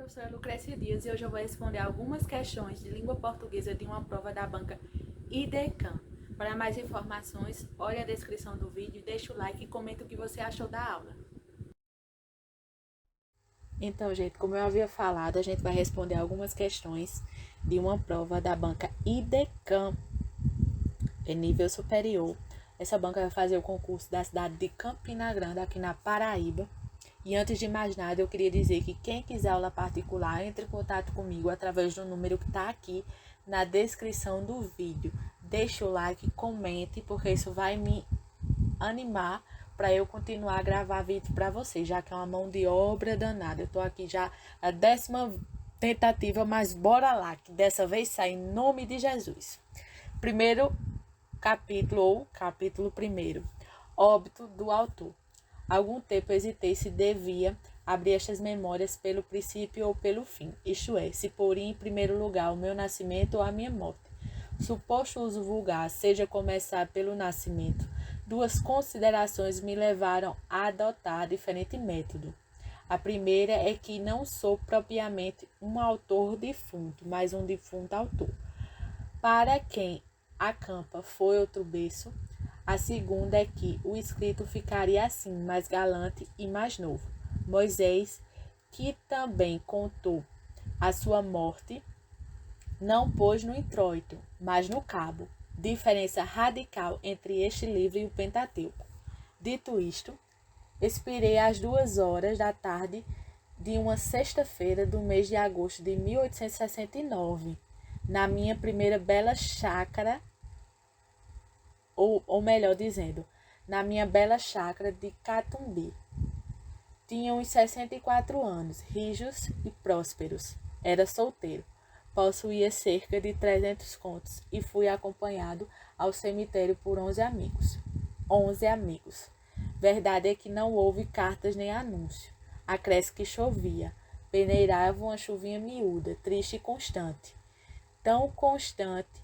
professora Lucrécia Dias e hoje eu vou responder algumas questões de língua portuguesa de uma prova da banca IDECAM. Para mais informações, olhe a descrição do vídeo, deixa o like e comenta o que você achou da aula. Então, gente, como eu havia falado, a gente vai responder algumas questões de uma prova da banca IDECAM, nível superior. Essa banca vai fazer o concurso da cidade de Campina Grande, aqui na Paraíba. E antes de mais nada, eu queria dizer que quem quiser aula particular, entre em contato comigo através do número que está aqui na descrição do vídeo. Deixe o like, comente, porque isso vai me animar para eu continuar a gravar vídeo para vocês, já que é uma mão de obra danada. Eu estou aqui já a 10ª tentativa, mas bora lá, que dessa vez sai em nome de Jesus. Primeiro capítulo, ou capítulo 1, óbito do autor. Algum tempo hesitei se devia abrir estas memórias pelo princípio ou pelo fim, isto é, se poria em primeiro lugar o meu nascimento ou a minha morte. Suposto uso vulgar seja começar pelo nascimento, duas considerações me levaram a adotar diferente método. A primeira é que não sou propriamente um autor defunto, mas um defunto autor. Para quem acampa foi outro berço. A segunda é que o escrito ficaria assim, mais galante e mais novo. Moisés, que também contou a sua morte, não pôs no introito, mas no cabo. Diferença radical entre este livro e o Pentateuco. Dito isto, expirei às 2h da tarde de uma sexta-feira do mês de agosto de 1869, na minha primeira bela chácara, ou melhor dizendo, na minha bela chácara de Catumbi. Tinha uns 64 anos, rijos e prósperos. Era solteiro. Possuía cerca de 300 contos e fui acompanhado ao cemitério por 11 amigos. 11 amigos. Verdade é que não houve cartas nem anúncio. Acresce que chovia. Peneirava uma chuvinha miúda, triste e constante. Tão constante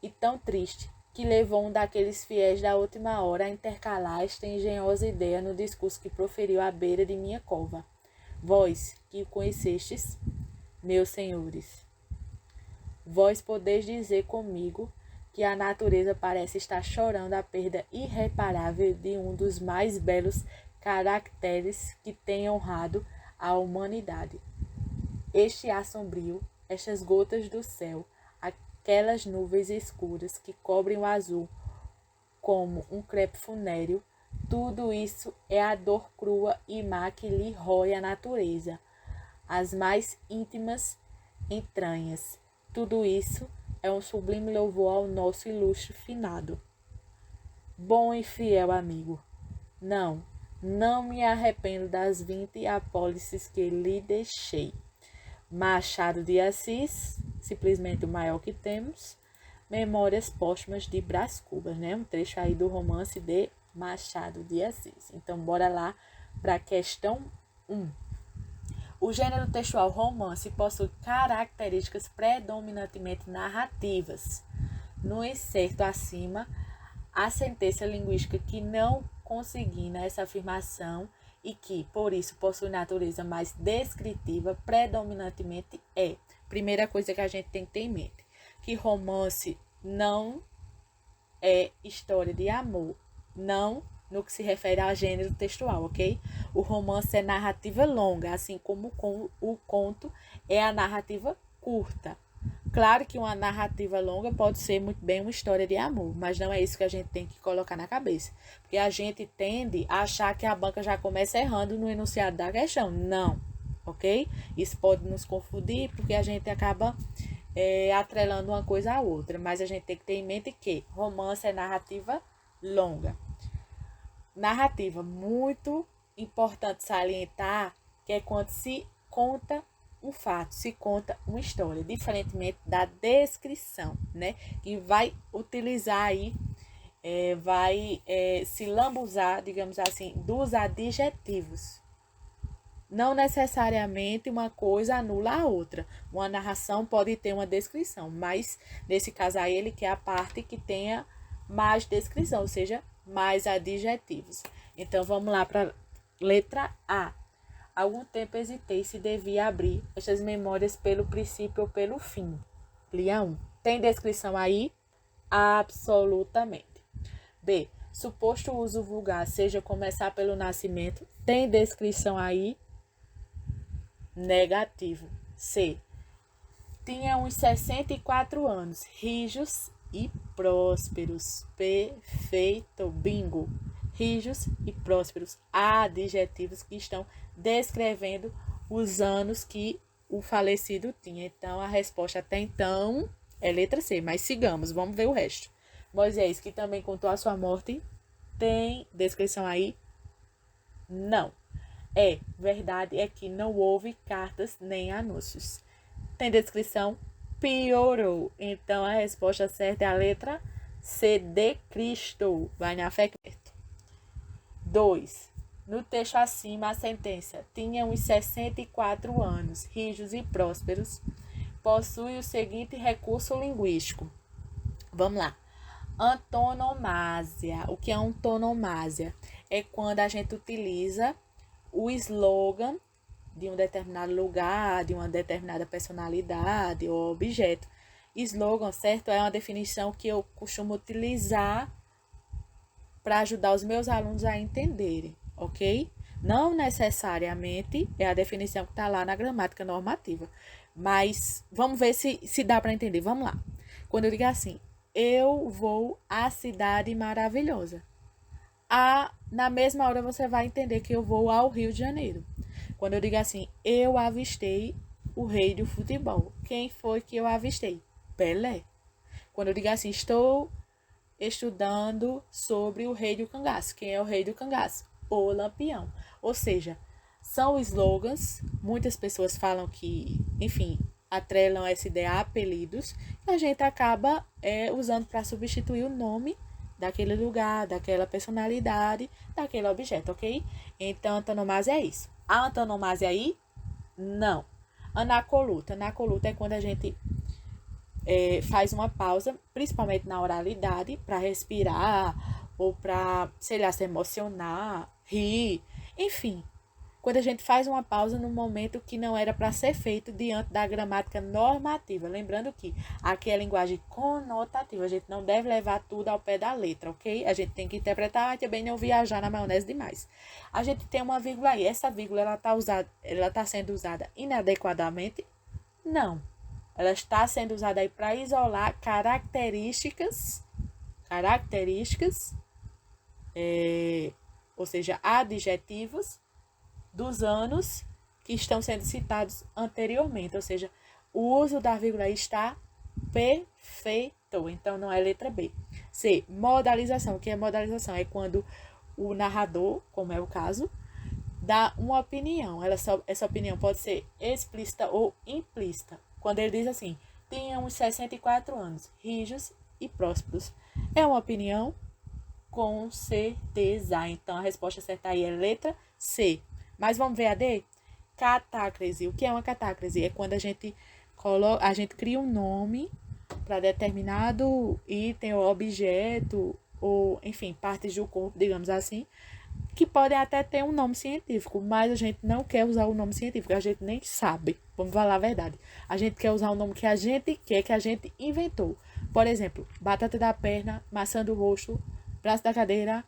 e tão triste que levou um daqueles fiéis da última hora a intercalar esta engenhosa ideia no discurso que proferiu à beira de minha cova. Vós, que o conhecestes, meus senhores, vós podeis dizer comigo que a natureza parece estar chorando a perda irreparável de um dos mais belos caracteres que tem honrado a humanidade. Este ar sombrio, estas gotas do céu, aquelas nuvens escuras que cobrem o azul como um crepe funéreo, tudo isso é a dor crua e má que lhe rói a natureza, as mais íntimas entranhas. Tudo isso é um sublime louvor ao nosso ilustre finado. Bom e fiel amigo, não me arrependo das 20 apólices que lhe deixei. Machado de Assis, simplesmente o maior que temos. Memórias Póstumas de Brás Cubas, né? Um trecho aí do romance de Machado de Assis. Então, bora lá para a questão 1. O gênero textual romance possui características predominantemente narrativas. No inserto acima, a sentença linguística que não consigna essa afirmação e que, por isso, possui natureza mais descritiva, predominantemente é. Primeira coisa que a gente tem que ter em mente, que romance não é história de amor, não no que se refere ao gênero textual, ok? O romance é narrativa longa, assim como o conto é a narrativa curta. Claro que uma narrativa longa pode ser muito bem uma história de amor, mas não é isso que a gente tem que colocar na cabeça. Porque a gente tende a achar que a banca já começa errando no enunciado da questão. Não, ok? Isso pode nos confundir porque a gente acaba atrelando uma coisa à outra. Mas a gente tem que ter em mente que romance é narrativa longa. Narrativa, muito importante salientar, que é quando se conta um fato, se conta uma história, diferentemente da descrição, né? Que vai utilizar aí, vai se lambuzar, digamos assim, dos adjetivos. Não necessariamente uma coisa anula a outra. Uma narração pode ter uma descrição, mas nesse caso aí ele quer a parte que tenha mais descrição, ou seja, mais adjetivos. Então vamos lá para letra A. Algum tempo hesitei se devia abrir estas memórias pelo princípio ou pelo fim. Linha 1. Tem descrição aí? Absolutamente. B. Suposto uso vulgar, seja começar pelo nascimento. Tem descrição aí? Negativo. C. Tinha uns 64 anos, rijos e prósperos. Perfeito. Bingo. Rijos e prósperos. Adjetivos que estão descrevendo os anos que o falecido tinha. Então, a resposta até então é letra C. Mas sigamos, vamos ver o resto. Moisés, que também contou a sua morte, tem descrição aí? Não. Verdade é que não houve cartas nem anúncios. Tem descrição? Piorou. Então, a resposta certa é a letra C de Cristo. Vai na fé. 2. No texto acima, a sentença tinha uns 64 anos, rijos e prósperos, possui o seguinte recurso linguístico. Vamos lá. Antonomásia. O que é antonomásia? É quando a gente utiliza o slogan de um determinado lugar, de uma determinada personalidade ou objeto. Slogan, certo? É uma definição que eu costumo utilizar para ajudar os meus alunos a entenderem, ok? Não necessariamente é a definição que está lá na gramática normativa, mas vamos ver se dá para entender. Vamos lá. Quando eu digo assim, eu vou à cidade maravilhosa. Na mesma hora você vai entender que eu vou ao Rio de Janeiro. Quando eu digo assim, eu avistei o rei do futebol. Quem foi que eu avistei? Pelé. Quando eu digo assim, estou estudando sobre o rei do cangaço. Quem é o rei do cangaço? O Lampião. Ou seja, são slogans. Muitas pessoas falam que, enfim, atrelam essa ideia a apelidos, que a gente acaba usando para substituir o nome daquele lugar, daquela personalidade, daquele objeto, ok? Então, antonomásia é isso. A antonomásia aí? Não. Anacoluta. Anacoluta é quando a gente faz uma pausa, principalmente na oralidade, para respirar, ou para, sei lá, se emocionar, rir, enfim. Quando a gente faz uma pausa no momento que não era para ser feito diante da gramática normativa. Lembrando que aqui é linguagem conotativa, a gente não deve levar tudo ao pé da letra, ok? A gente tem que interpretar e também não viajar na maionese demais. A gente tem uma vírgula aí, essa vírgula ela tá sendo usada inadequadamente? Não. Ela está sendo usada aí para isolar características, ou seja, adjetivos dos anos que estão sendo citados anteriormente, ou seja, o uso da vírgula aí está perfeito, então não é letra B. C, modalização. O que é modalização? É quando o narrador, como é o caso, dá uma opinião. Essa opinião pode ser explícita ou implícita. Quando ele diz assim, tinha uns 64 anos, rijos e prósperos. É uma opinião? Com certeza. Então, a resposta certa aí é letra C. Mas vamos ver a D? Catácrese. O que é uma catácrese? É quando a gente cria um nome para determinado item ou objeto, ou, enfim, partes do corpo, digamos assim, que podem até ter um nome científico, mas a gente não quer usar o nome científico, a gente nem sabe, vamos falar a verdade. A gente quer usar o nome que a gente quer, que a gente inventou. Por exemplo, batata da perna, maçã do rosto, braço da cadeira,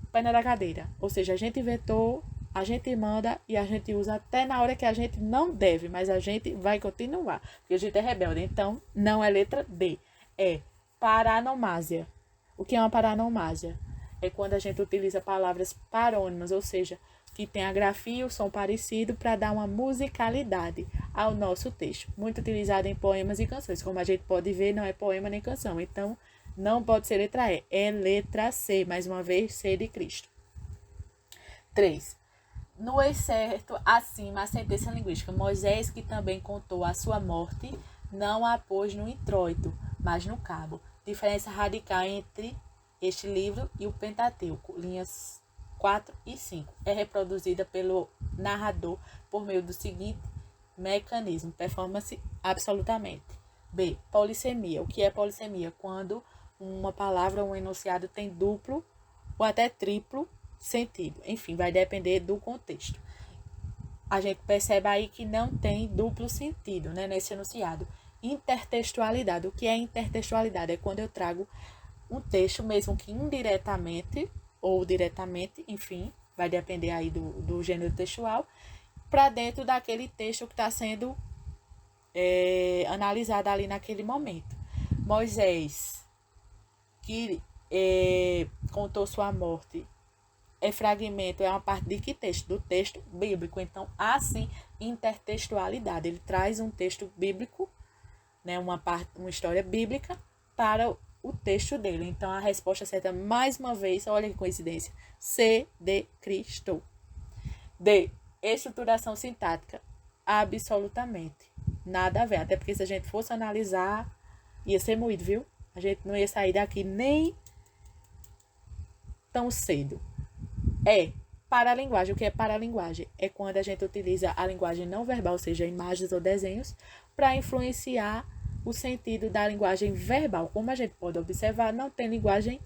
perna da cadeira. Ou seja, a gente inventou, a gente manda e a gente usa até na hora que a gente não deve, mas a gente vai continuar, porque a gente é rebelde. Então, não é letra D, é paranomásia. O que é uma paranomásia? É quando a gente utiliza palavras parônimas, ou seja, que tem a grafia e o som parecido para dar uma musicalidade ao nosso texto. Muito utilizado em poemas e canções. Como a gente pode ver, não é poema nem canção. Então, não pode ser letra E, é letra C. Mais uma vez, C de Cristo. 3. No excerto acima, a sentença linguística. Moisés, que também contou a sua morte, não a pôs no introito, mas no cabo. Diferença radical entre este livro e o Pentateuco, linhas 4 e 5. É reproduzida pelo narrador por meio do seguinte mecanismo: performance absolutamente. B. Polissemia. O que é polissemia? Quando uma palavra ou um enunciado tem duplo ou até triplo sentido. Enfim, vai depender do contexto. a gente percebe aí que não tem duplo sentido, né, nesse enunciado. Intertextualidade. O que é intertextualidade? É quando eu trago um texto, mesmo que indiretamente ou diretamente, enfim, vai depender aí do gênero textual, para dentro daquele texto que está sendo analisado ali naquele momento. Moisés, que contou sua morte, é fragmento, é uma parte de que texto? Do texto bíblico. Então, há sim intertextualidade. Ele traz um texto bíblico, né, uma história bíblica para o texto dele. Então, a resposta certa, mais uma vez, olha que coincidência, C de Cristo. D, estruturação sintática, absolutamente nada a ver. Até porque se a gente fosse analisar, ia ser moído, viu? A gente não ia sair daqui nem tão cedo. Paralinguagem. O que é paralinguagem? É quando a gente utiliza a linguagem não verbal, ou seja, imagens ou desenhos, para influenciar o sentido da linguagem verbal. Como a gente pode observar, não tem linguagem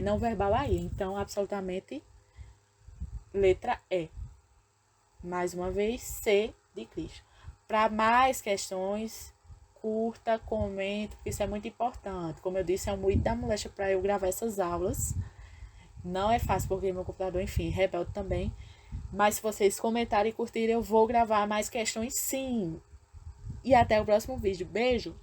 não verbal aí. Então, absolutamente, letra E. Mais uma vez, C de Cristo. Para mais questões, curta, comente, porque isso é muito importante. Como eu disse, é um moído da moléstia para eu gravar essas aulas. Não é fácil porque meu computador, enfim, rebelde também. Mas se vocês comentarem e curtirem, eu vou gravar mais questões sim. E até o próximo vídeo. Beijo!